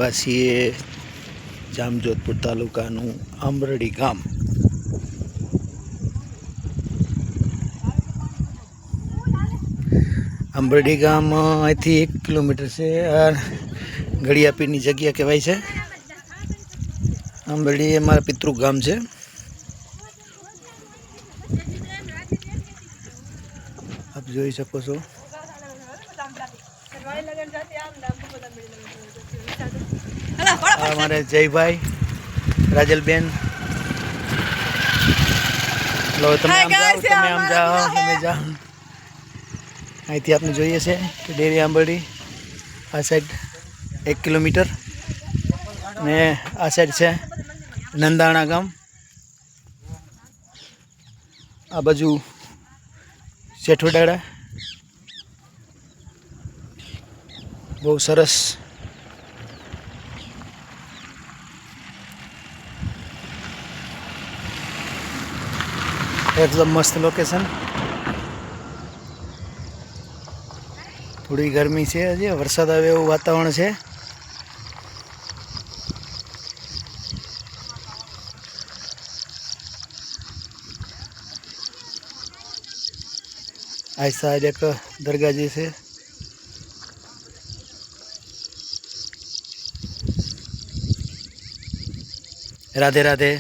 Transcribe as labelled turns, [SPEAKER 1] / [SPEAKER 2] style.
[SPEAKER 1] આવ્યા છીએ જામજોધપુર તાલુકાનું આંબરડી ગામ। આંબરડી ગામ અહીંથી 1 કિલોમીટર છે। આ ઘડિયાપીરની જગ્યા કહેવાય છે। આંબરડી એ મારા પિતૃ ગામ છે। આપ જોઈ શકો છો। हमारे जय भाई राजलबेन लो તમે આમ જાઓ તમે જાઓ અહીંથી આપણે જોઈએ છે કે ડેરી આંબરડી આ સાઈડ 1 કિલોમીટર ને આ સાઈડ છે નંદાણા ગામ। આ બાજુ શેઠવડાડા બહુ સરસ एकदम मस्त लोकेशन। थोड़ी गर्मी से हजी वरसाद आवे एवं वातावरण है। आज साइड एक दरगाह जी से राधे राधे।